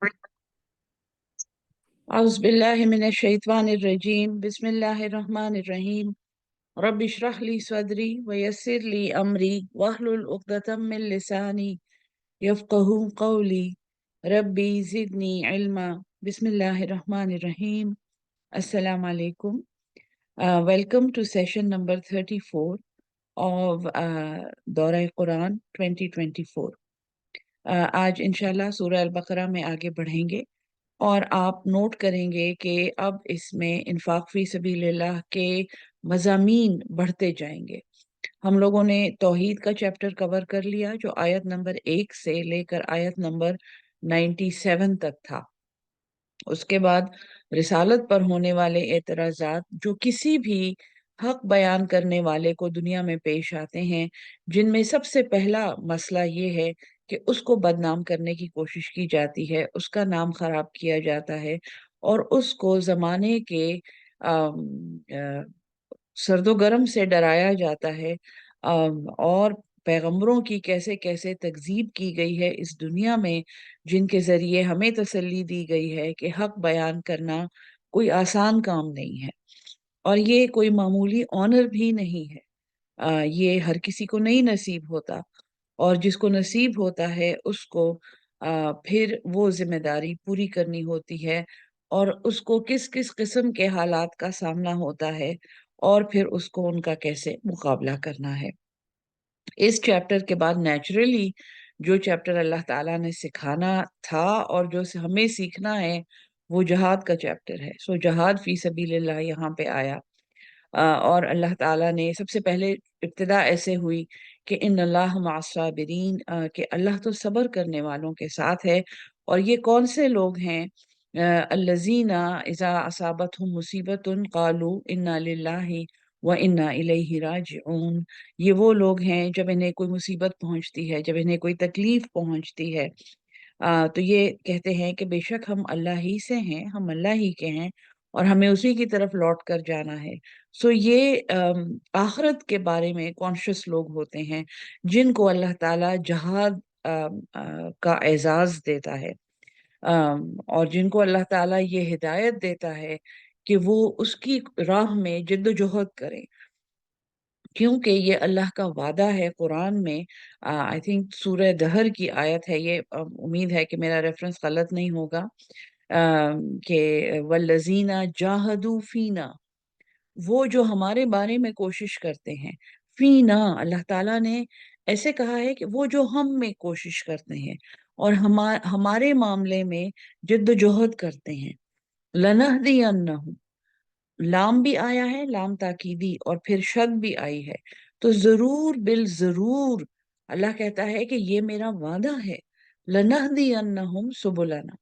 औज़ुबिल्लाहिमिनश्शैतानिर्रजीम बिस्मिल्लाहिर्रहमानिर्रहीम रब्बि इश्रह ली सदरी व यस्सिर ली अमरी वहलुल उक़दतम मिन लिसानी यफ़क़हू क़ौली रब्बी ज़िदनी इल्मा। बिस्मिल्लाहिर्रहमानिर्रहीम। अस्सलामु अलैकुम। Welcome to session number 34 of दौरा कुरान 2024। आज इंशाल्लाह सूरह अल-बकरा में आगे बढ़ेंगे और आप नोट करेंगे कि अब इसमें इन्फाक फी सबीलिल्लाह के मज़ामीन बढ़ते जाएंगे। हम लोगों ने तौहीद का चैप्टर कवर कर लिया जो आयत नंबर 1 से लेकर आयत नंबर 97 तक था। उसके बाद रिसालत पर होने वाले एतराज़ात जो किसी भी हक बयान करने वाले को दुनिया में पेश आते हैं, जिनमें सबसे पहला मसला ये है कि उसको बदनाम करने की कोशिश की जाती है, उसका नाम खराब किया जाता है और उसको ज़माने के सर्दो गर्म से डराया जाता है। और पैगंबरों की कैसे कैसे तकजीब की गई है इस दुनिया में, जिनके ज़रिए हमें तसल्ली दी गई है कि हक बयान करना कोई आसान काम नहीं है और ये कोई मामूली ऑनर भी नहीं है। ये हर किसी को नहीं नसीब होता और जिसको नसीब होता है उसको फिर वो जिम्मेदारी पूरी करनी होती है और उसको किस किस किस्म के हालात का सामना होता है और फिर उसको उनका कैसे मुकाबला करना है। इस चैप्टर के बाद नेचुरली जो चैप्टर अल्लाह ताला ने सिखाना था और जो हमें सीखना है वो जहाद का चैप्टर है। सो जहाद फी सबीलिल्लाह यहाँ पे आया। और अल्लाह ताला ने सबसे पहले इब्तिदा ऐसे हुई कि इन्नल्लाह मअस-साबिरीन, कि अल्लाह तो सब्र करने वालों के साथ है। और ये कौन से लोग हैं? अल्लज़ीना इज़ा असाबतहुम मुसीबतुन क़ालू इन्ना लिल्लाहि व इन्ना इलैहि राजिऊन। ये वो लोग हैं जब इन्हें कोई मुसीबत पहुंचती है, जब इन्हें कोई तकलीफ पहुंचती है, तो ये कहते हैं कि बेशक हम अल्लाह ही से हैं, हम अल्लाह ही के हैं और हमें उसी की तरफ लौट कर जाना है। सो ये आखिरत के बारे में कॉन्शियस लोग होते हैं जिनको अल्लाह ताला जहाद का एजाज देता है, और जिनको अल्लाह ताला ये हिदायत देता है कि वो उसकी राह में जिद्दोजहद करें, क्योंकि ये अल्लाह का वादा है कुरान में। आई थिंक सूरह दहर की आयत है ये, उम्मीद है कि मेरा रेफरेंस गलत नहीं होगा, कि वल्लज़ीना जाहदू फीना, वो जो हमारे बारे में कोशिश करते हैं। फीना, अल्लाह ताला ने ऐसे कहा है कि वो जो हम में कोशिश करते हैं और हमारे मामले में जिद्दोजहद करते हैं। लनहदियन्नहुम, लाम भी आया है, लाम ताकीदी, और फिर शद भी आई है। तो जरूर बिल जरूर अल्लाह कहता है कि ये मेरा वादा है। लनहदियन्नहुम सुबुलना,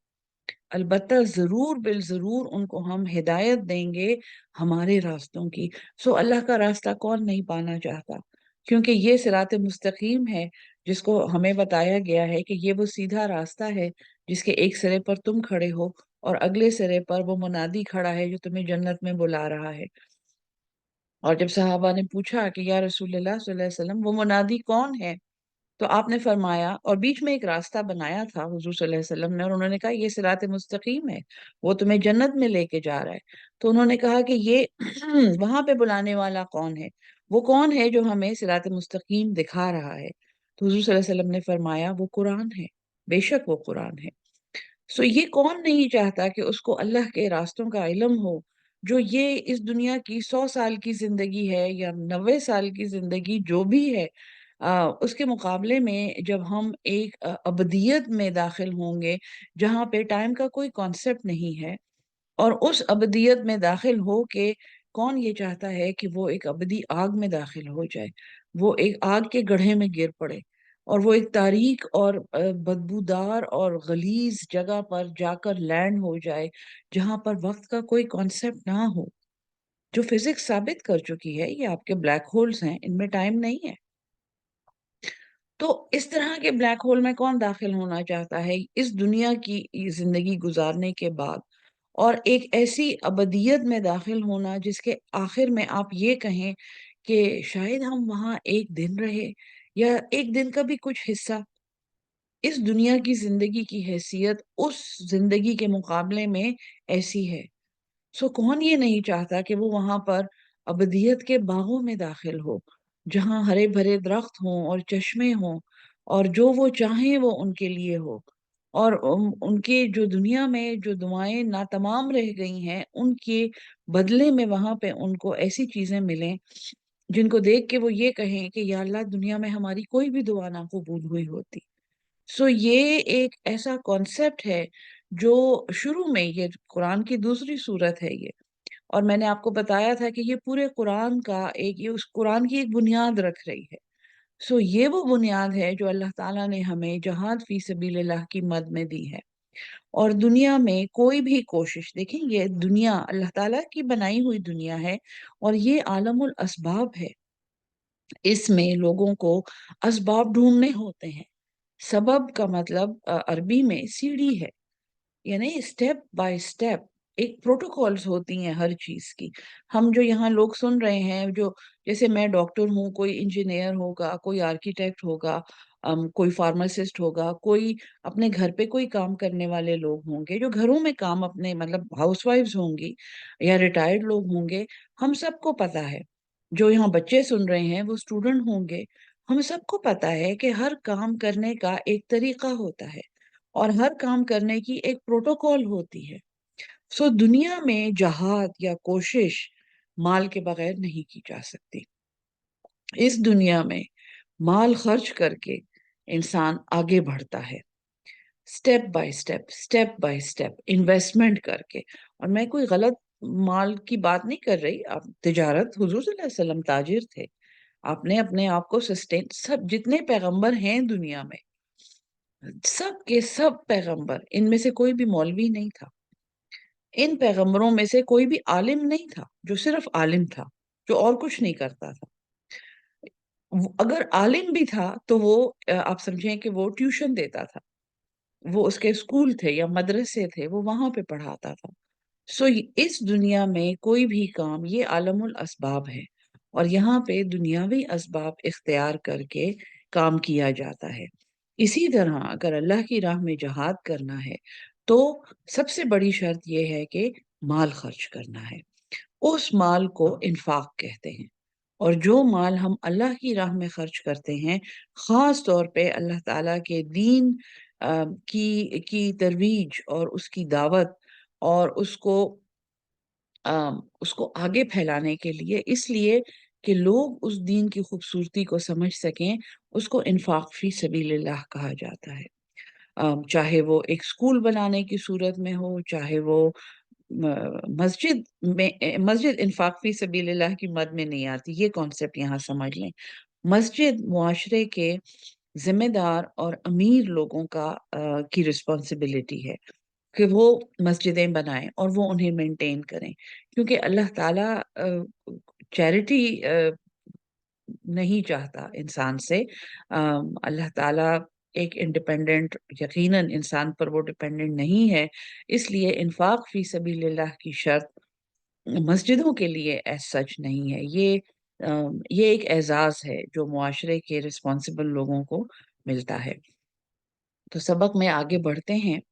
अलबत्ता जरूर बिल जरूर उनको हम हिदायत देंगे हमारे रास्तों की। सो अल्लाह का रास्ता कौन नहीं पाना चाहता, क्योंकि ये सिरात मुस्तकीम है जिसको हमें बताया गया है कि ये वो सीधा रास्ता है जिसके एक सिरे पर तुम खड़े हो और अगले सिरे पर वो मुनादी खड़ा है जो तुम्हें जन्नत में बुला रहा है। और जब सहाबा ने पूछा कि या रसूलल्लाह सल्लल्लाहु अलैहि वसल्लम वो मुनादी कौन है, तो आपने फरमाया, और बीच में एक रास्ता बनाया था हुजूर सल्लल्लाहु अलैहि वसल्लम ने, और उन्होंने कहा ये सिरात मुस्तकीम है, वो तुम्हें जन्नत में लेके जा रहा है। तो उन्होंने कहा कि ये वहां पे बुलाने वाला कौन है, वो कौन है जो हमें सिरात मुस्तकीम दिखा रहा है? तो हुजूर सल्लल्लाहु अलैहि वसल्लम ने फरमाया वो कुरान है, बेशक वो कुरान है। सो ये कौन नहीं चाहता कि उसको अल्लाह के रास्तों का इल्म हो, जो ये इस दुनिया की 100 साल की जिंदगी है या 90 साल की जिंदगी जो भी है, उसके मुकाबले में जब हम एक अबदियत में दाखिल होंगे जहाँ पे टाइम का कोई कॉन्सेप्ट नहीं है, और उस अबदियत में दाखिल हो के कौन ये चाहता है कि वो एक अबदी आग में दाखिल हो जाए, वो एक आग के गड्ढे में गिर पड़े और वो एक तारीक और बदबूदार और गलीज जगह पर जाकर लैंड हो जाए, जहां पर वक्त का कोई कॉन्सेप्ट ना हो। जो फिजिक्स साबित कर चुकी है, ये आपके ब्लैक होल्स हैं, इनमें टाइम नहीं है। तो इस तरह के ब्लैक होल में कौन दाखिल होना चाहता है इस दुनिया की जिंदगी गुजारने के बाद, और एक ऐसी अबदियत में दाखिल होना जिसके आखिर में आप ये कहें कि शायद हम वहां एक दिन रहे या एक दिन का भी कुछ हिस्सा। इस दुनिया की जिंदगी की हैसियत उस जिंदगी के मुकाबले में ऐसी है। सो कौन ये नहीं चाहता कि वो वहां पर अबदियत के बागों में दाखिल हो, जहां हरे भरे दरख्त हों और चश्मे हों, और जो वो चाहें वो उनके लिए हो, और उनके जो दुनिया में जो दुआएं नातमाम रह गई हैं उनके बदले में वहां पे उनको ऐसी चीजें मिलें जिनको देख के वो ये कहें कि या अल्लाह, दुनिया में हमारी कोई भी दुआ ना कबूल हुई होती। सो ये एक ऐसा कॉन्सेप्ट है जो शुरू में, ये कुरान की दूसरी सूरत है ये, और मैंने आपको बताया था कि ये पूरे कुरान का एक, ये उस कुरान की एक बुनियाद रख रही है। सो ये वो बुनियाद है जो अल्लाह ताला ने हमें जहाद फी सबीलिल्लाह की मद में दी है। और दुनिया में कोई भी कोशिश, देखें, ये दुनिया अल्लाह ताला की बनाई हुई दुनिया है, और ये आलमुल असबाब है। इसमें लोगों को असबाब ढूंढने होते हैं। सबब का मतलब अरबी में सीढ़ी है, यानी स्टेप बाय स्टेप एक प्रोटोकॉल्स होती हैं हर चीज की। हम जो यहाँ लोग सुन रहे हैं, जो, जैसे मैं डॉक्टर हूँ, कोई इंजीनियर होगा, कोई आर्किटेक्ट होगा, कोई फार्मासिस्ट होगा, कोई अपने घर पे कोई काम करने वाले लोग होंगे, जो घरों में काम अपने, मतलब हाउसवाइफ्स होंगी, या रिटायर्ड लोग होंगे। हम सबको पता है, जो यहाँ बच्चे सुन रहे हैं वो स्टूडेंट होंगे। हम सबको पता है कि हर काम करने का एक तरीका होता है, और हर काम करने की एक प्रोटोकॉल होती है। सो दुनिया में जहाद या कोशिश माल के बगैर नहीं की जा सकती। इस दुनिया में माल खर्च करके इंसान आगे बढ़ता है, स्टेप बाय स्टेप इन्वेस्टमेंट करके। और मैं कोई गलत माल की बात नहीं कर रही। आप तिजारत, हुजूर सल्लल्लाहु अलैहि वसल्लम ताजिर थे, आपने अपने आप को सस्टेन, सब जितने पैगंबर हैं दुनिया में, सब के सब पैगंबर, इनमें से कोई भी मौलवी नहीं था। इन पैगंबरों में से कोई भी आलिम नहीं था जो सिर्फ आलिम था, जो और कुछ नहीं करता था। अगर आलिम भी था तो वो, आप समझें कि वो ट्यूशन देता था, वो उसके स्कूल थे या मदरसे थे, वो वहां पे पढ़ाता था। सो इस दुनिया में कोई भी काम, ये आलमुल असबाब है, और यहाँ पे दुनियावी असबाब इख्तियार करके काम किया जाता है। इसी तरह अगर अल्लाह की राह में जहाद करना है तो सबसे बड़ी शर्त यह है कि माल खर्च करना है। उस माल को इन्फाक कहते हैं। और जो माल हम अल्लाह की राह में खर्च करते हैं, खास तौर पे अल्लाह ताला के दीन की तरवीज और उसकी दावत, और उसको आगे फैलाने के लिए, इसलिए कि लोग उस दीन की खूबसूरती को समझ सकें, उसको इन्फाक फी सबीलिल्लाह कहा जाता है। चाहे वो एक स्कूल बनाने की सूरत में हो, चाहे वो मस्जिद इन्फाक फी सबीलिल्लाह की मद में नहीं आती, ये कॉन्सेप्ट यहाँ समझ लें। मस्जिद मुआशरे के जिम्मेदार और अमीर लोगों की रिस्पॉन्सिबिलिटी है कि वो मस्जिदें बनाएं और वो उन्हें मेंटेन करें, क्योंकि अल्लाह ताला चैरिटी नहीं चाहता इंसान से। अल्लाह ताला एक इंडिपेंडेंट, यकीनन इंसान पर वो डिपेंडेंट नहीं है। इसलिए इन्फाक फी सबीलिल्लाह की शर्त मस्जिदों के लिए एज सच नहीं है। ये एक एजाज है जो मुआशरे के रिस्पॉन्सिबल लोगों को मिलता है। तो सबक में आगे बढ़ते हैं।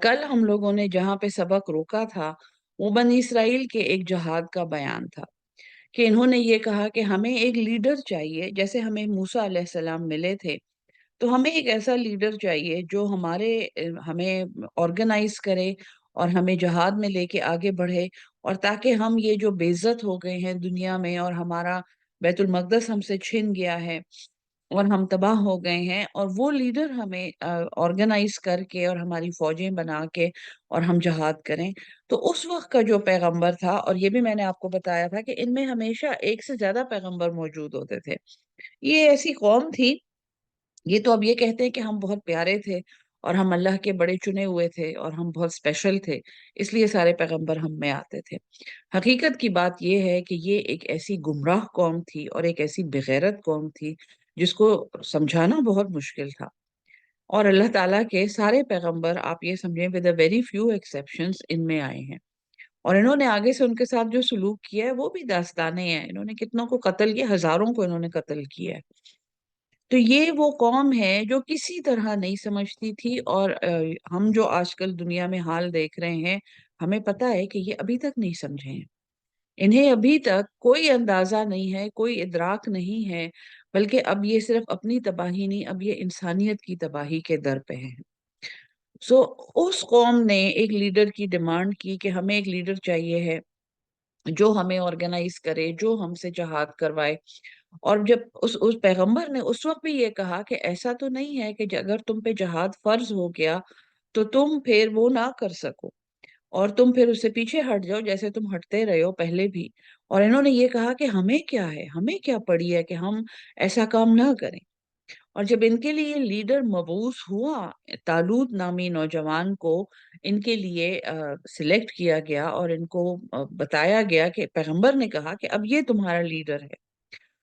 कल हम लोगों ने जहाँ पे सबक रोका था, वो बनी इसराइल के एक जहाद का बयान था, कि इन्होंने ये कहा कि हमें एक लीडर चाहिए, जैसे हमें मूसा अलैहिस्सलाम मिले थे, तो हमें एक ऐसा लीडर चाहिए जो हमें ऑर्गेनाइज करे और हमें जहाद में लेके आगे बढ़े, और ताकि हम ये जो बेइज्जत हो गए हैं दुनिया में, और हमारा बैतुल मक़दस हमसे छिन गया है और हम तबाह हो गए हैं, और वो लीडर हमें ऑर्गेनाइज करके और हमारी फौजें बना के और हम जहाद करें। तो उस वक्त का जो पैगंबर था, और ये भी मैंने आपको बताया था कि इनमें हमेशा एक से ज्यादा पैगंबर मौजूद होते थे। ये ऐसी कौम थी, ये तो अब ये कहते हैं कि हम बहुत प्यारे थे और हम अल्लाह के बड़े चुने हुए थे और हम बहुत स्पेशल थे, इसलिए सारे पैगंबर हम में आते थे। हकीकत की बात ये है कि ये एक ऐसी गुमराह कौम थी और एक ऐसी बेगैरत कौम थी जिसको समझाना बहुत मुश्किल था। اور اللہ ताला के सारे पैगंबर आप ये समझें with a very few exceptions इनमें आए हैं। और इन्होंने आगे से उनके साथ जो सलूक किया है वो भी दास्ताने हैं, इन्होंने कितनों को कत्ल किया, हजारों को इन्होंने कत्ल किया है। तो ये वो कौम है जो किसी तरह नहीं समझती थी। और हम जो आजकल दुनिया में हाल देख रहे हैं, हमें पता है कि ये अभी तक नहीं समझे हैं। इन्हें अभी तक कोई अंदाजा नहीं है, कोई इदराक नहीं है, बल्कि अब ये सिर्फ अपनी तबाही नहीं, अब ये इंसानियत की तबाही के दर पे हैं। सो उस कौम ने एक लीडर की डिमांड की कि हमें एक लीडर चाहिए है जो हमें ऑर्गेनाइज करे, जो हमसे जहाद करवाए। और जब उस पैगंबर ने उस वक्त भी ये कहा कि ऐसा तो नहीं है कि अगर तुम पे जहाद फर्ज हो गया तो तुम फिर वो ना कर सको और तुम फिर उससे पीछे हट जाओ जैसे तुम हटते रहे हो पहले भी। और इन्होंने ये कहा कि हमें क्या है, हमें क्या पड़ी है कि हम ऐसा काम ना करें। और जब इनके लिए लीडर मबूस हुआ, तालूत नामी नौजवान को इनके लिए सिलेक्ट किया गया और इनको बताया गया कि पैगंबर ने कहा कि अब ये तुम्हारा लीडर है,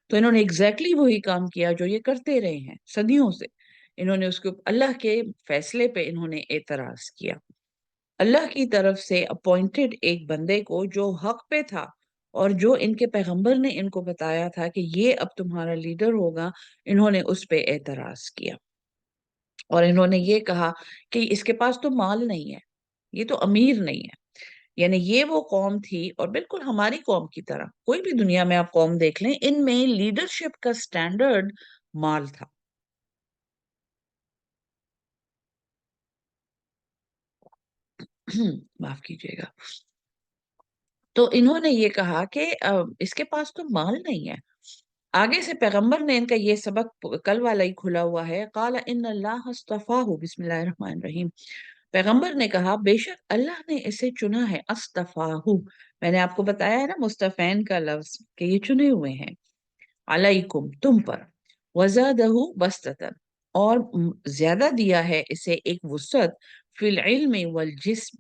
तो इन्होंने एग्जैक्टली वही काम किया जो ये करते रहे हैं सदियों से। इन्होंने उसके अल्लाह के फैसले पे इन्होंने एतराज किया। अल्लाह की तरफ से अपॉइंटेड एक बंदे को जो हक पे था और जो इनके पैगंबर ने इनको बताया था कि ये अब तुम्हारा लीडर होगा, इन्होंने उस पे एतराज किया। और इन्होंने ये कहा कि इसके पास तो माल नहीं है, ये तो अमीर नहीं है। यानी ये वो कौम थी, और बिल्कुल हमारी कौम की तरह, कोई भी दुनिया में आप कौम देख लें, इनमें लीडरशिप का स्टैंडर्ड माल था। माफ कीजिएगा। तो इन्होंने ये कहा कि इसके पास तो माल नहीं है। आगे से पैगंबर ने इनका ये सबक कल वाला ही खुला हुआ है, काला इन अल्लाह अस्तफाहु बिस्मिल्लाहिर्रहमानिर्रहीम। पैगंबर ने कहा बेशक अल्लाह ने इसे चुना है, अस्तफाहु। मैंने आपको बताया है ना मुस्तफैन का लफ्ज कि ये चुने हुए हैं, अलैकुम तुम पर, वजादहु बस्ततन, और ज्यादा दिया है इसे एक वुसअत, फिल इल्म वल जिस्म,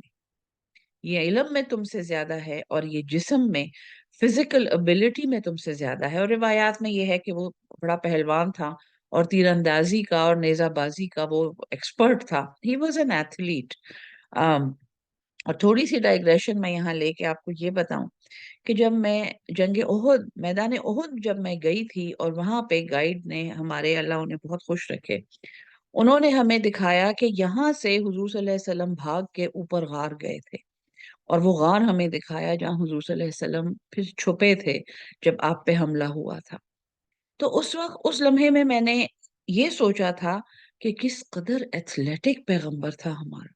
ये इल्म में तुमसे ज्यादा है और ये जिस्म में, फिजिकल एबिलिटी में तुमसे ज्यादा है। और रिवायात में ये है कि वो बड़ा पहलवान था और तीरंदाजी का और नेजाबाजी का वो एक्सपर्ट था, ही वॉज एन एथलीट। और थोड़ी सी डाइग्रेशन मैं यहाँ लेके आपको ये बताऊं कि जब मैं जंगे ओहद, मैदान ओहद जब मैं गई थी, और वहां पे गाइड ने हमारे, अल्लाह उन्हें बहुत खुश रखे, उन्होंने हमें दिखाया कि यहाँ से हुजूर सल्लल्लाहु अलैहि वसल्लम भाग के ऊपर गार गए थे। और वो गार हमें दिखाया जहाँ हुजूर सल्लल्लाहु अलैहि वसल्लम फिर छुपे थे जब आप पे हमला हुआ था। तो उस वक्त उस लम्हे में मैंने ये सोचा था कि किस कदर एथलेटिक पैगंबर था हमारा।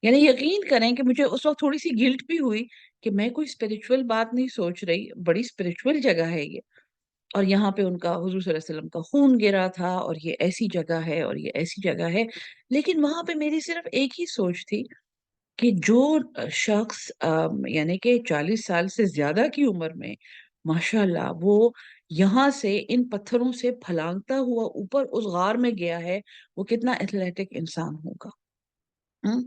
यानी यकीन करें कि मुझे उस वक्त थोड़ी सी गिल्ट भी हुई कि मैं कोई स्पिरिचुअल बात नहीं सोच रही, बड़ी स्पिरिचुअल जगह है ये, और यहाँ पे उनका हुजूर सल्लल्लाहु अलैहि वसल्लम का खून गिरा था, और ये ऐसी जगह है और ये ऐसी जगह है। लेकिन वहां पे मेरी सिर्फ एक ही सोच थी कि जो शख्स यानी कि 40 साल से ज्यादा की उम्र में माशाल्लाह वो यहाँ से इन पत्थरों से फलांगता हुआ ऊपर उस गार में गया है, वो कितना एथलेटिक इंसान होगा। हम्म।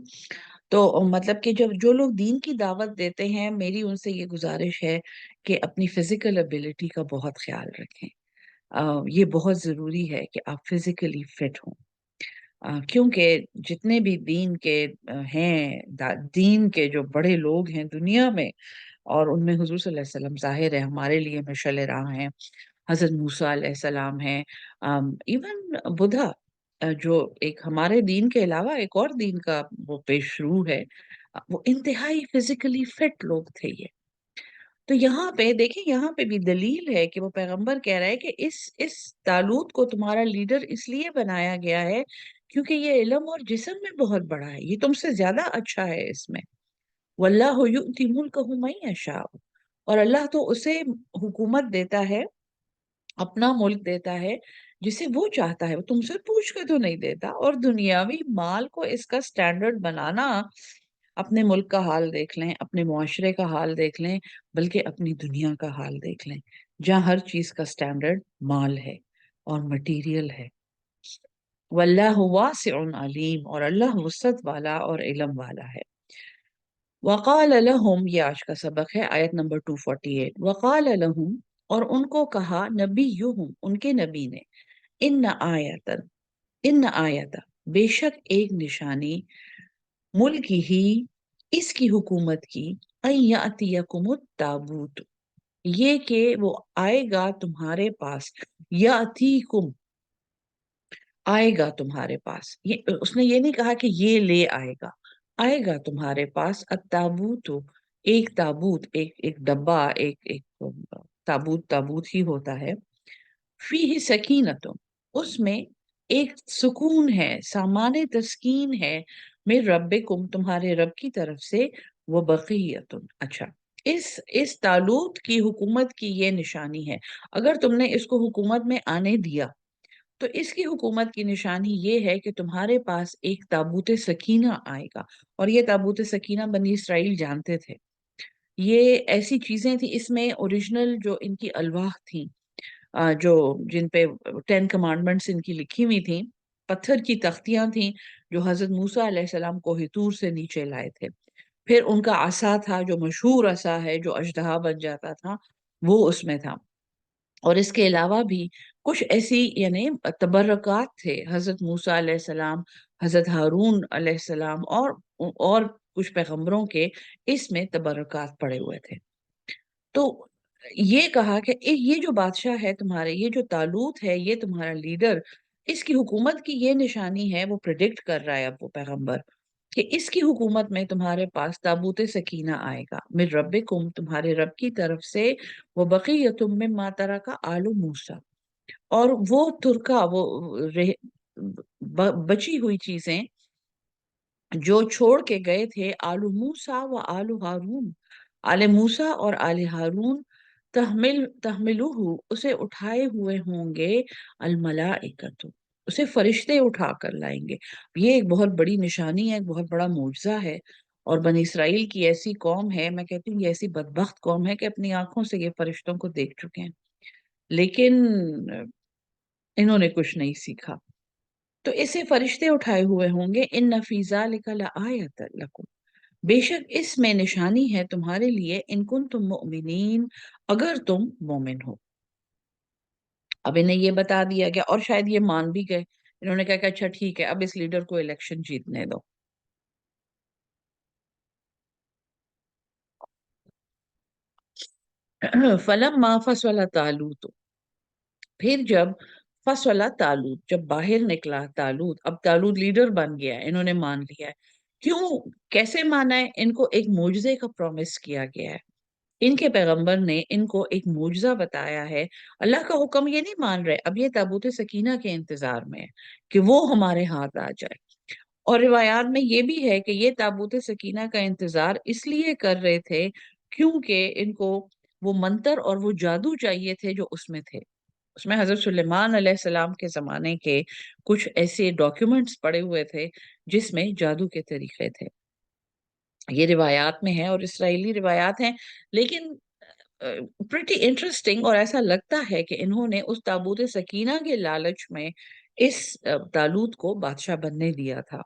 तो मतलब कि जब जो लोग दीन की दावत देते हैं, मेरी उनसे ये गुजारिश है कि अपनी फिजिकल एबिलिटी का बहुत ख्याल रखें। ये बहुत जरूरी है कि आप फिजिकली फिट हों। क्योंकि जितने भी दीन के हैं, दीन के जो बड़े लोग हैं दुनिया में, और उनमें हुजूर सल्लल्लाहु अलैहि वसल्लम जाहिर है हमारे लिए मशअल राह हैं, हजरत मूसा अलैहिस्सलाम हैं, इवन बुद्धा, जो एक हमारे दीन के अलावा एक और दीन का वो पेशरू है, वो इंतहाई फिजिकली फिट लोग थे ये। तो यहाँ पे देखिए, यहाँ पे भी दलील है कि वो पैगंबर कह रहा है कि इस तालूत को तुम्हारा लीडर इसलिए बनाया गया है क्योंकि ये इल्म और जिस्म में बहुत बड़ा है, ये तुमसे ज्यादा अच्छा है इसमें। वल्लाहु युती मुल्कहु मन यशा, और अल्लाह तो उसे हुकूमत देता है, अपना मुल्क देता है जिसे वो चाहता है, वो तुमसे पूछ के तो नहीं देता। और दुनियावी माल को इसका स्टैंडर्ड बनाना, अपने मुल्क का हाल देख लें, अपने मुआशरे का हाल देख लें, बल्कि अपनी दुनिया का हाल देख लें, जहाँ हर चीज का स्टैंडर्ड माल है और मटेरियल है। वल्लाहु वासिउन अलीम, और अल्लाह वसअत वाला और इल्म वाला है। वक़ाल लहुम, ये आज का सबक है, आयत नंबर 248। वक़ाल लहुम, और उनको कहा, नबीयुहुम, उनके नबी ने, इन आयतन, इन आयता, بے شک ایک نشانی ملک ہی اس کی حکومت کی ایاتیکم التابوت، یہ کہ وہ آئے گا تمہارے پاس، یاتیکم آئے گا تمہارے پاس، یہ اس نے یہ نہیں کہا کہ یہ لے آئے گا، آئے گا تمہارے پاس التابوت، ایک تابوت، ایک ڈبہ، ایک تابوت، تابوت ہی ہوتا ہے، فیہ سکینت، اس میں ایک سکون ہے، سامان تسکین ہے، من ربکم، تمہارے رب کی طرف سے، وہ بقیت، اچھا، اس تالوت کی حکومت کی یہ نشانی ہے، اگر تم نے اس کو حکومت میں آنے دیا تو اس کی حکومت کی نشانی یہ ہے کہ تمہارے پاس ایک تابوت سکینہ آئے گا، اور یہ تابوت سکینہ بنی اسرائیل جانتے تھے، یہ ایسی چیزیں تھیں، اس میں اوریجنل جو ان کی الواح تھیں، جو جن پہ 10 کمانڈمنٹس ان کی لکھی ہوئی تھیں، پتھر کی تختیاں تھیں جو حضرت موسیٰ علیہ السلام کوہ طور سے نیچے لائے تھے، پھر ان کا عصا تھا جو مشہور عصا ہے جو اژدہا بن جاتا تھا، وہ اس میں تھا، اور اس کے علاوہ بھی کچھ ایسی یعنی تبرکات تھے، حضرت موسیٰ علیہ السلام، حضرت ہارون علیہ السلام، اور کچھ پیغمبروں کے اس میں تبرکات پڑے ہوئے تھے۔ تو یہ کہا کہ یہ جو بادشاہ ہے تمہارے، یہ جو طالوت ہے، یہ تمہارا لیڈر، اس کی حکومت کی یہ نشانی ہے، وہ پریڈکٹ کر رہا ہے اب وہ پیغمبر، کہ اس کی حکومت میں تمہارے پاس تابوت سکینہ آئے گا، من ربکم، تمہارے رب کی طرف سے، وہ بقیت مما ترک آل موسیٰ، اور وہ ترکا، وہ بچی ہوئی چیزیں جو چھوڑ کے گئے تھے آل موسیٰ و آل ہارون، آل موسیٰ اور آل ہارون، تحملوہ، اسے اٹھائے ہوئے ہوں گے، الملائکۃ، اسے فرشتے اٹھا کر لائیں گے، یہ ایک بہت بڑی نشانی ہے، ایک بہت بڑا معجزہ ہے، اور بنی اسرائیل کی ایسی قوم ہے، میں کہتی ہوں یہ ایسی بدبخت قوم ہے کہ اپنی آنکھوں سے یہ فرشتوں کو دیکھ چکے ہیں، لیکن انہوں نے کچھ نہیں سیکھا، تو اسے فرشتے اٹھائے ہوئے ہوں گے، ان فی ذلک لآیۃ لکم، بے شک اس میں نشانی ہے تمہارے لیے، ان کنتم مؤمنین، اگر تم مومن ہو۔ اب انہیں یہ بتا دیا گیا، اور شاید یہ مان بھی گئے، انہوں نے کہا کہ اچھا ٹھیک ہے، اب اس لیڈر کو الیکشن جیتنے دو۔ فلما فصل طالوت، پھر جب فصل طالوت، جب باہر نکلا طالوت، اب طالوت لیڈر بن گیا ہے، انہوں نے مان لیا ہے، کیوں، کیسے مانا ہے، ان کو ایک معجزے کا پرومس کیا گیا ہے، ان کے پیغمبر نے ان کو ایک معجزہ بتایا ہے، اللہ کا حکم یہ نہیں مان رہے، اب یہ تابوت سکینہ کے انتظار میں ہے کہ وہ ہمارے ہاتھ آ جائے، اور روایات میں یہ بھی ہے کہ یہ تابوت سکینہ کا انتظار اس لیے کر رہے تھے کیونکہ ان کو وہ منتر اور وہ جادو چاہیے تھے جو اس میں تھے، اس میں حضرت سلیمان علیہ السلام کے زمانے کے کچھ ایسے ڈاکیومنٹس پڑے ہوئے تھے جس میں جادو کے طریقے تھے، یہ روایات میں ہے اور اسرائیلی روایات ہیں، لیکن پریٹی انٹرسٹنگ، اور ایسا لگتا ہے کہ انہوں نے اس تابوت سکینہ کے لالچ میں اس طالوت کو بادشاہ بننے دیا تھا۔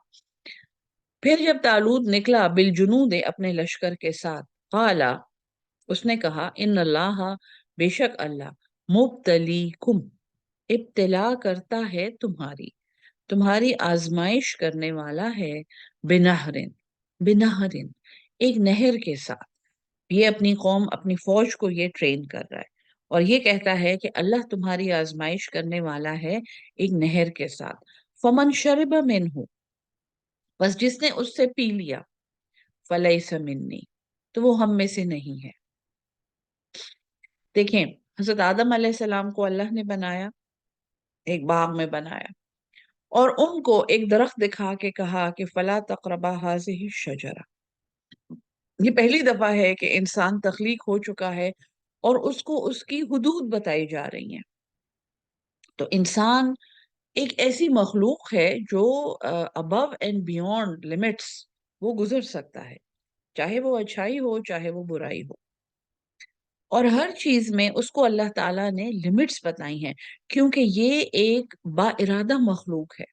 پھر جب طالوت نکلا بالجنود، اپنے لشکر کے ساتھ، قالا، اس نے کہا، ان اللہ، بے شک اللہ، مبتلیکم، ابتلا کرتا ہے تمہاری، تمہاری آزمائش کرنے والا ہے، بنہرن، بنہرن، ایک نہر کے ساتھ، یہ اپنی قوم، اپنی فوج کو یہ ٹرین کر رہا ہے، اور یہ کہتا ہے کہ اللہ تمہاری آزمائش کرنے والا ہے ایک نہر کے ساتھ، فمن شرب منہ، بس جس نے اس سے پی لیا، فلیس منی، تو وہ ہم میں سے نہیں ہے۔ دیکھیں، حضرت آدم علیہ السلام کو اللہ نے بنایا، ایک باغ میں بنایا، اور ان کو ایک درخت دکھا کے کہا کہ فلا تقربا هذه الشجرہ، یہ پہلی دفعہ ہے کہ انسان تخلیق ہو چکا ہے اور اس کو اس کی حدود بتائی جا رہی ہیں، تو انسان ایک ایسی مخلوق ہے جو ابو اینڈ بیونڈ لمٹس وہ گزر سکتا ہے، چاہے وہ اچھائی ہو چاہے وہ برائی ہو، اور ہر چیز میں اس کو اللہ تعالیٰ نے لمٹس بتائی ہیں، کیونکہ یہ ایک با ارادہ مخلوق ہے،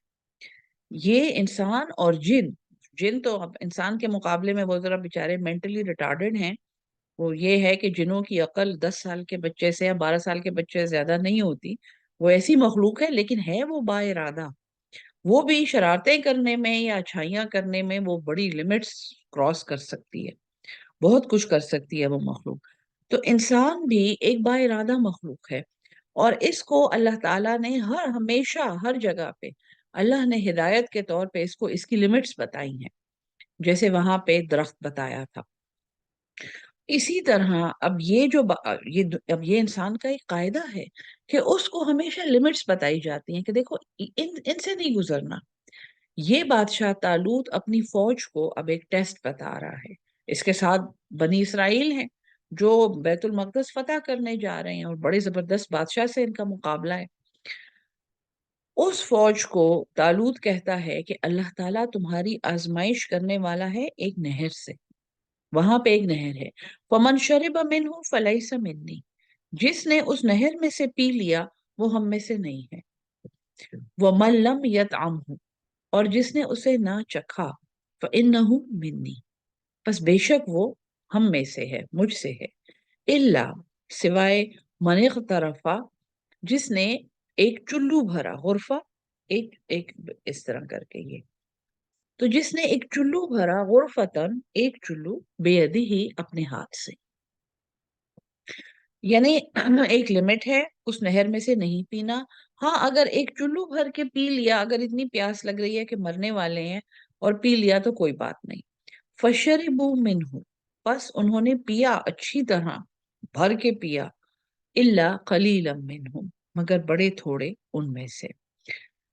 یہ انسان اور جن، جن تو اب انسان کے مقابلے میں وہ ذرا بیچارے مینٹلی ریٹارڈڈ ہیں، وہ یہ ہے کہ جنوں کی عقل 10 سال کے بچے سے یا 12 سال کے بچے سے زیادہ نہیں ہوتی، وہ ایسی مخلوق ہے لیکن ہے وہ با ارادہ، وہ بھی شرارتیں کرنے میں یا اچھائیاں کرنے میں وہ بڑی لمٹس کراس کر سکتی ہے، بہت کچھ کر سکتی ہے وہ مخلوق۔ تو انسان بھی ایک با ارادہ مخلوق ہے، اور اس کو اللہ تعالیٰ نے ہمیشہ ہر جگہ پہ اللہ نے ہدایت کے طور پہ اس کو اس کی لمٹس بتائی ہیں، جیسے وہاں پہ درخت بتایا تھا۔ اسی طرح اب اب یہ انسان کا ایک قاعدہ ہے کہ اس کو ہمیشہ لمٹس بتائی جاتی ہیں کہ دیکھو ان سے نہیں گزرنا۔ یہ بادشاہ طالوت اپنی فوج کو اب ایک ٹیسٹ بتا رہا ہے، اس کے ساتھ بنی اسرائیل ہیں جو بیت المقدس فتح کرنے جا رہے ہیں، اور بڑے زبردست بادشاہ سے ان کا مقابلہ ہے۔ اس فوج کو طالوت کہتا ہے کہ اللہ تعالیٰ تمہاری آزمائش کرنے والا ہے ایک نہر سے، وہاں پہ ایک نہر ہے۔ فمن شرب منہ فلیس منی، جس نے اس نہر میں سے پی لیا وہ ہم میں سے نہیں ہے۔ ومن لم یطعمہ، اور جس نے اسے نہ چکھا، فإنہ منی، پس بے شک وہ ہم میں سے ہے، مجھ سے ہے۔ الا، سوائے من اغترفا، جس نے ایک چلو بھرا، غرفہ ایک ایک اس طرح کر کے یہ، تو جس نے ایک چلو بھرا، غرفتن ایک چلو، بیدی ہی اپنے ہاتھ سے، یعنی ایک لمٹ ہے اس نہر میں سے نہیں پینا۔ ہاں اگر ایک چلو بھر کے پی لیا، اگر اتنی پیاس لگ رہی ہے کہ مرنے والے ہیں اور پی لیا تو کوئی بات نہیں۔ فشربوا منہ، پس انہوں نے پیا اچھی طرح بھر کے پیا، الا قلیلا منہم، مگر بڑے تھوڑے ان میں سے۔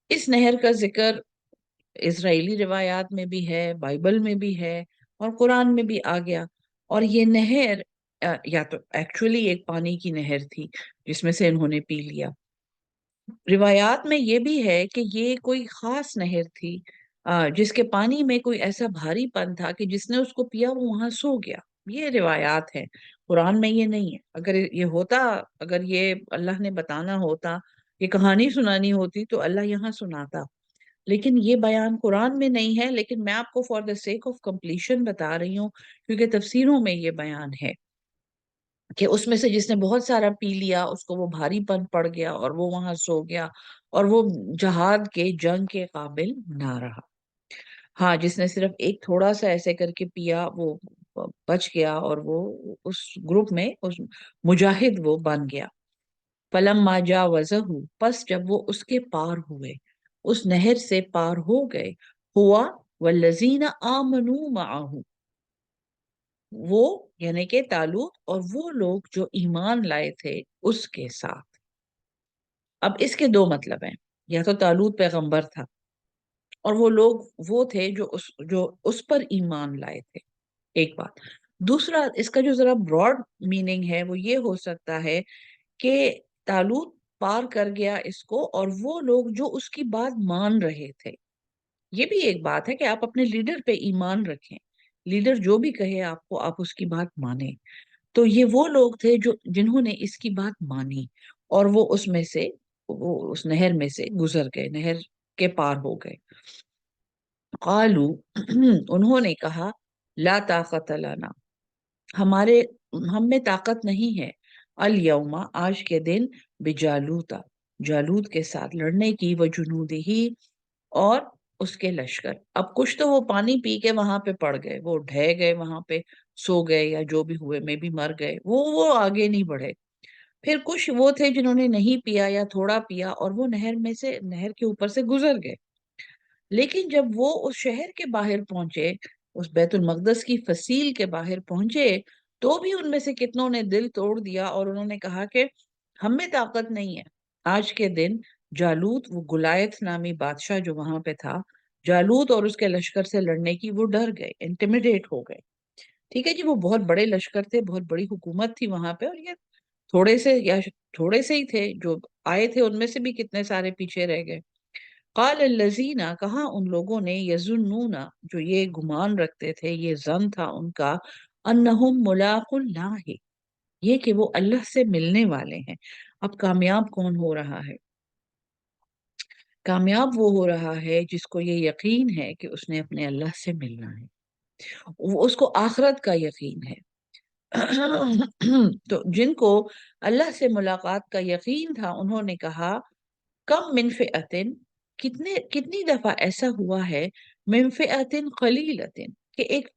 اس نہر کا ذکر اسرائیلی روایات میں بھی ہے، بائبل میں بھی ہے، اور قرآن میں بھی آ گیا۔ اور یہ نہر یا تو ایکچولی ایک پانی کی نہر تھی جس میں سے انہوں نے پی لیا۔ روایات میں یہ بھی ہے کہ یہ کوئی خاص نہر تھی جس کے پانی میں کوئی ایسا بھاری پن تھا کہ جس نے اس کو پیا وہ وہاں سو گیا۔ یہ روایات ہیں، قرآن میں یہ نہیں ہے۔ اگر یہ ہوتا، اگر یہ اللہ نے بتانا ہوتا، یہ کہانی سنانی ہوتی تو اللہ یہاں سناتا، لیکن یہ بیان قرآن میں نہیں ہے۔ لیکن میں آپ کو for the sake of completion بتا رہی ہوں، کیونکہ تفسیروں میں یہ بیان ہے کہ اس میں سے جس نے بہت سارا پی لیا اس کو وہ بھاری پن پڑ گیا اور وہ وہاں سو گیا، اور وہ جہاد کے، جنگ کے قابل نہ رہا۔ ہاں جس نے صرف ایک تھوڑا سا ایسے کر کے پیا وہ بچ گیا، اور وہ اس گروپ میں اس مجاہد وہ بن گیا۔ فلما جاوزہ، پس جب وہ اس کے پار ہوئے، اس نہر سے پار ہو گئے، ہوا والذین آمنوا معہ، وہ یعنی کہ طالوت اور وہ لوگ جو ایمان لائے تھے اس کے ساتھ۔ اب اس کے دو مطلب ہیں، یا تو طالوت پیغمبر تھا اور وہ لوگ وہ تھے جو اس پر ایمان لائے تھے، ایک بات۔ دوسرا اس کا جو ذرا براڈ میننگ ہے وہ یہ ہو سکتا ہے کہ طالوت پار کر گیا اس کو، اور وہ لوگ جو اس کی بات مان رہے تھے۔ یہ بھی ایک بات ہے کہ آپ اپنے لیڈر پہ ایمان رکھیں، لیڈر جو بھی کہے آپ کو آپ اس کی بات مانیں۔ تو یہ وہ لوگ تھے جنہوں نے اس کی بات مانی، اور وہ اس میں سے، وہ اس نہر میں سے گزر گئے، نہر کے پار ہو گئے۔ قالو، انہوں نے کہا، لا طاقت لنا، ہمارے ہم میں طاقت نہیں ہے، الیوم، آج کے دن، بجالوتا، جالوت کے ساتھ لڑنے کی، وجنودہی، اور اس کے لشکر۔ اب کچھ تو وہ پانی پی کے وہاں پہ پڑ گئے، وہ ڈھہ گئے وہاں پہ، سو گئے یا جو بھی ہوئے، میں بھی مر گئے، وہ آگے نہیں بڑھے۔ پھر کچھ وہ تھے جنہوں نے نہیں پیا یا تھوڑا پیا، اور وہ نہر میں سے، نہر کے اوپر سے گزر گئے۔ لیکن جب وہ اس شہر کے باہر پہنچے، اس بیت المقدس کی فصیل کے باہر پہنچے، تو بھی ان میں سے کتنوں نے دل توڑ دیا، اور انہوں نے کہا کہ ہم میں طاقت نہیں ہے۔ آج کے دن جالوت، وہ گلایت نامی بادشاہ جو وہاں پہ تھا، جالوت اور اس کے لشکر سے لڑنے کی وہ ڈر گئے، انٹیمیڈیٹ ہو گئے۔ ٹھیک ہے جی، وہ بہت بڑے لشکر تھے، بہت بڑی حکومت تھی وہاں پہ، اور یہ تھوڑے سے یا تھوڑے سے ہی تھے جو آئے تھے، ان میں سے بھی کتنے سارے پیچھے رہ گئے۔ قال الذین، کہا ان لوگوں نے، یظنون، جو یہ گمان رکھتے تھے، یہ ظن تھا ان کا، انہم ملاق اللہ، یہ کہ وہ اللہ سے ملنے والے ہیں۔ اب کامیاب کون ہو رہا ہے؟ کامیاب وہ ہو رہا ہے جس کو یہ یقین ہے کہ اس نے اپنے اللہ سے ملنا ہے، اس کو آخرت کا یقین ہے۔ تو جن کو اللہ سے ملاقات کا یقین تھا، انہوں نے کہا، کم من فئتن، कितनी दफा ऐसा हुआ है, मिन फिअतिन कलीलतिन, कि एक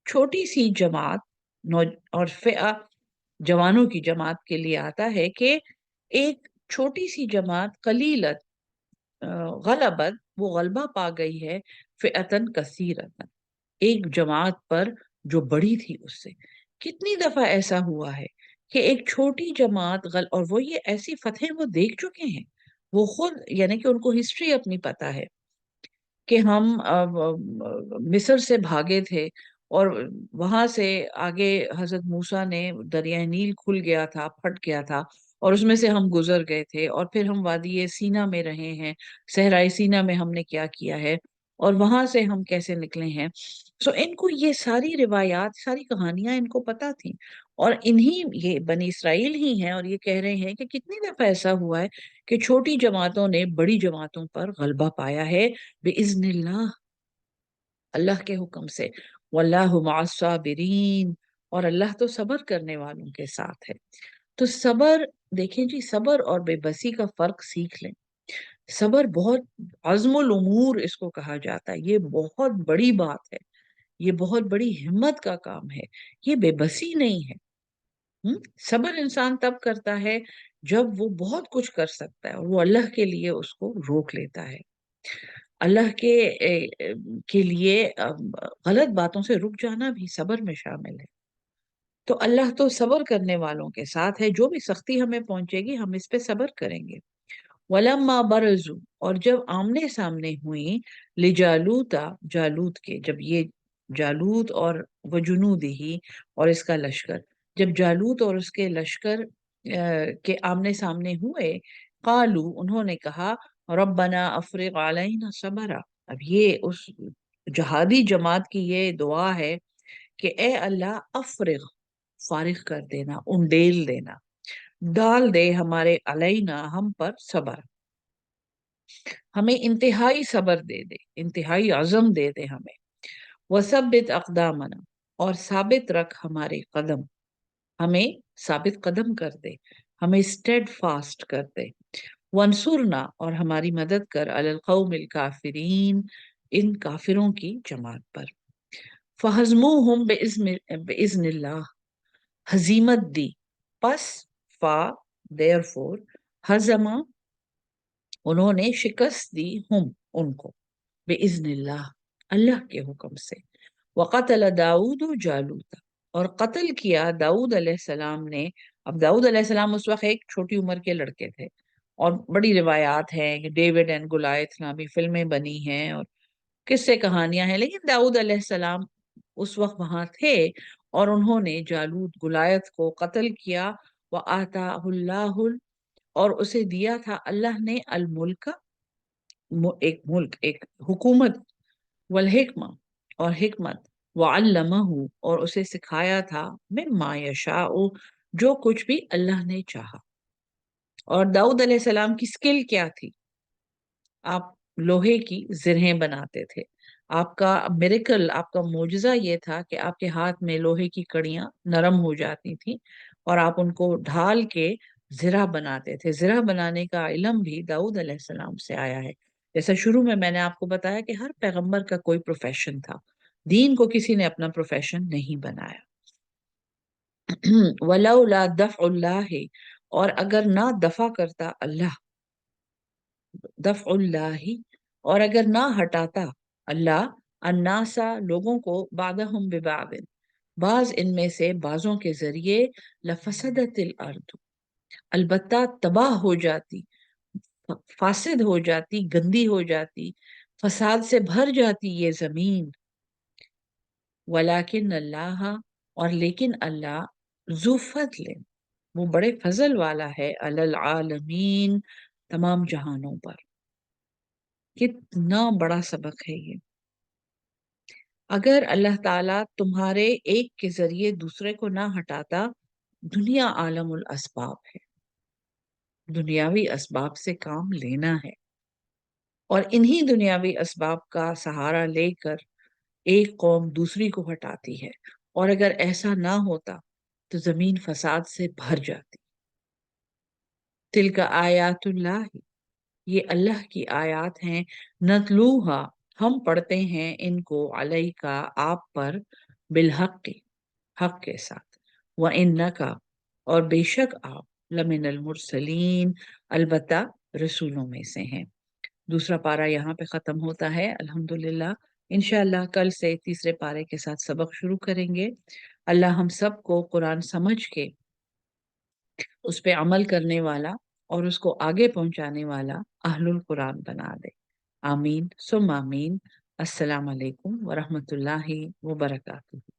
छोटी सी जमात, नौ और फिआ जवानों की जमात के लिए आता है, कि एक छोटी सी जमात कलीलत, गलबत, वो गलबा पा गई है, फिअतन कसीरतन, एक जमात पर जो बड़ी थी उससे। कितनी दफा ऐसा हुआ है कि एक छोटी जमात और वो ये ऐसी फतह वो देख चुके हैं, वो खुद, यानी कि उनको हिस्ट्री अपनी पता है कि हम मिस्र से भागे थे, और वहां से आगे हजरत मूसा ने, दरिया नील खुल गया था, फट गया था, और उसमें से हम गुजर गए थे, और फिर हम वादी सीना में रहे हैं, सहराई सीना में हमने क्या किया है, और वहां से हम कैसे निकले हैं। सो इनको ये सारी रिवायात, सारी कहानियां इनको पता थी, और इन्हीं, ये बनी इसराइल ही हैं, और ये कह रहे हैं कि कितनी दफा ऐसा हुआ है कि छोटी जमातों ने बड़ी जमातों पर गलबा पाया है, बिइज़्निल्लाह, अल्लाह के हुक्म से। वल्लाहु मअस-साबिरीन, और अल्लाह तो सब्र करने वालों के साथ है। तो सब्र, देखें जी, सब्र और बेबसी का फर्क सीख लें। सब्र बहुत अज़्मुल उमूर इसको कहा जाता है, ये बहुत बड़ी बात है, ये बहुत बड़ी हिम्मत का काम है, ये बेबसी नहीं है। सब्र इंसान तब करता है जब वो बहुत कुछ कर सकता है और वो अल्लाह के लिए उसको रोक लेता है। अल्लाह के लिए गलत बातों से रुक जाना भी सब्र में शामिल है। तो अल्लाह तो सब्र करने वालों के साथ है, जो भी सख्ती हमें पहुंचेगी हम इस पे सब्र करेंगे। वलम्मा बरजू, और जब आमने सामने हुई, लिजालूता, जालूत के, जब ये जालूत और वजुनूदिही, और इसका लश्कर, जब जालूत और उसके लश्कर के आमने सामने हुए, कालू, उन्होंने कहा, रब्बना अफ्रिग अलैना सबरा। अब ये उस जहादी जमात की ये दुआ है कि ए अल्लाह, अफ्रिग, फारिग कर देना, उंडेल देना, डाल दे हमारे अलैना, हम पर, सबर, हमें इंतहाई सबर दे दे, इंतहाई अज़म दे दे हमें। वसब्बित अक़दामना, और साबित रख हमारे कदम, हमें साबित कदम कर दे, हमें स्टेड फास्ट कर दे। वंसुरना, और हमारी मदद कर, अलल कौमिल काफिरीन, इन काफिरों की जमात पर। फहज़मुहुम बिइज़्निल्लाह, हजीमत दी, पस, फा, देयरफॉर, हजमा, उन्होंने शिकस्त दी, हम, उनको, बिइज़्निल्लाह, अल्लाह के हुक्म से। वक़तल दाऊद जालूत, और कत्ल किया दाऊद अलैहिस्सलाम ने। अब दाऊद अलैहिस्सलाम उस वक्त एक छोटी उम्र के लड़के थे, और बड़ी रिवायात हैं कि डेविड एंड गुलायत नामी फिल्में बनी हैं और किस्से कहानियां हैं, लेकिन दाऊद अलैहिस्सलाम उस वक्त वहां थे, और उन्होंने जालूत, गुलायत को कत्ल किया। व आताहुल्लाहुल, और उसे दिया था अल्लाह ने, अल मुल्क, एक मुल्क, एक हुकूमत, वल हिकमा, और हिकमत, वअल्लमहु, और उसे सिखाया था, मिम्मा यशाउ, जो कुछ भी अल्लाह ने चाहा। और दाऊद अलैहिस्सलाम की स्किल क्या थी? आप लोहे की जिरहें बनाते थे। आपका मिरेकल, आपका मोजज़ा ये था कि आपके हाथ में लोहे की कड़ियां नरम हो जाती थी, और आप उनको ढाल के जिरा बनाते थे। जिरा बनाने का इल्म भी दाऊद अलैहिस्सलाम से आया है। जैसा शुरू में मैंने आपको बताया कि हर पैगंबर का कोई प्रोफेशन था, दीन को किसी ने अपना प्रोफेशन नहीं बनाया। वलौला दफ़उल्लाहि, और अगर ना दफा करता अल्लाह, दफ़उल्लाहि, और अगर ना हटाता अल्लाह, अन्नासा, लोगों को, बादहुम बिबादिन, बाज इनमें से बाजों के जरिए, लफसदतिल अर्द, अलबत्ता तबाह हो जाती, फासिद हो जाती, गंदी हो जाती, फसाद से भर जाती ये जमीन। वलाकिन अल्लाह, और लेकिन अल्लाह, ज़ु फज़लिन, वो बड़े फजल वाला है, अलल आलमीन, तमाम जहानों पर। कितना बड़ा सबक है ये। अगर अल्लाह ताला तुम्हारे एक के जरिए दूसरे को ना हटाता, दुनिया आलमुल असबाब है, दुनियावी असबाब से काम लेना है, और इन्हीं दुनियावी असबाब का सहारा लेकर एक कौम दूसरी को हटाती है, और अगर ऐसा ना होता तो जमीन फसाद से भर जाती। तिल का आयातुल्लाह, یہ اللہ کی آیات ہیں، نتلوہا، ہم پڑھتے ہیں ان کو، علیکا، آپ پر، بالحق، حق کے ساتھ، وَإِنَّكَ، اور بے شک آپ، لمن المرسلین، البتہ رسولوں میں سے ہیں۔ دوسرا پارہ یہاں پہ ختم ہوتا ہے الحمدللہ۔ انشاءاللہ کل سے تیسرے پارے کے ساتھ سبق شروع کریں گے۔ اللہ ہم سب کو قرآن سمجھ کے اس پہ عمل کرنے والا اور اس کو آگے پہنچانے والا اہل القرآن بنا دے۔ آمین ثم آمین۔ السلام علیکم ورحمۃ اللہ وبرکاتہ۔